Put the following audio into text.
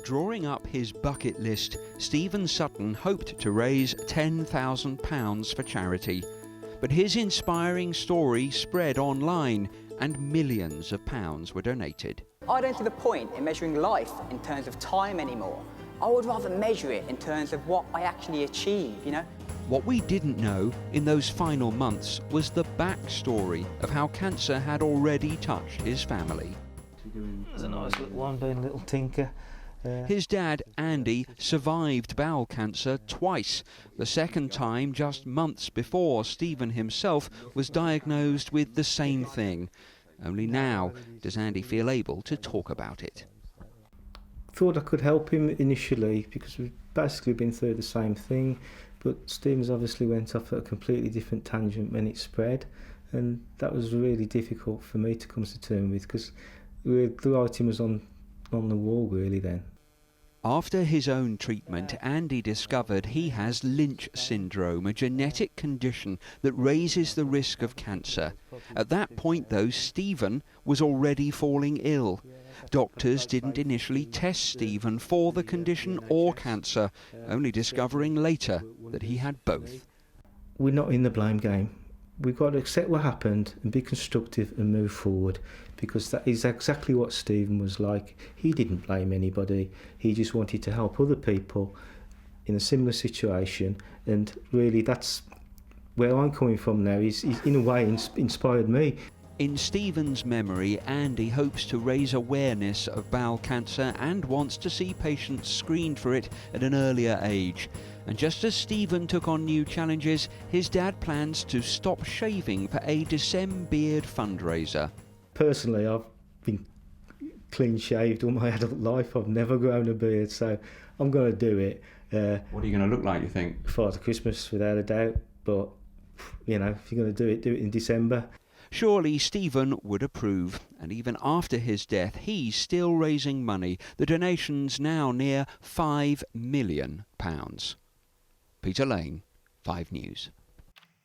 Drawing up his bucket list, Stephen Sutton hoped to raise £10,000 for charity. But his inspiring story spread online and millions of pounds were donated. I don't see the point in measuring life in terms of time anymore. I would rather measure it in terms of what I actually achieve, you know? What we didn't know in those final months was the backstory of how cancer had already touched his family. There's a nice little one, being a little tinker. His dad, Andy, survived bowel cancer twice. The second time just months before Stephen himself was diagnosed with the same thing. Only now does Andy feel able to talk about it. Thought I could help him initially because we've basically been through the same thing, but Stephen's obviously went off at a completely different tangent when it spread, and that was really difficult for me to come to terms with because the writing was on the wall really then. After his own treatment, Andy discovered he has Lynch syndrome, a genetic condition that raises the risk of cancer. At that point, though, Stephen was already falling ill. Doctors didn't initially test Stephen for the condition or cancer, only discovering later that he had both. We're not in the blame game. We've got to accept what happened and be constructive and move forward, because that is exactly what Stephen was like. He didn't blame anybody. He just wanted to help other people in a similar situation, and really that's where I'm coming from now. He's in a way inspired me. In Stephen's memory, Andy hopes to raise awareness of bowel cancer and wants to see patients screened for it at an earlier age. And just as Stephen took on new challenges, his dad plans to stop shaving for a December beard fundraiser. Personally, I've been clean shaved all my adult life. I've never grown a beard, so I'm going to do it. What are you going to look like, you think? Father Christmas, without a doubt. But, you know, if you're going to do it in December. Surely Stephen would approve, and even after his death he's still raising money. The donation's now near £5 million. Peter Lane, 5 News.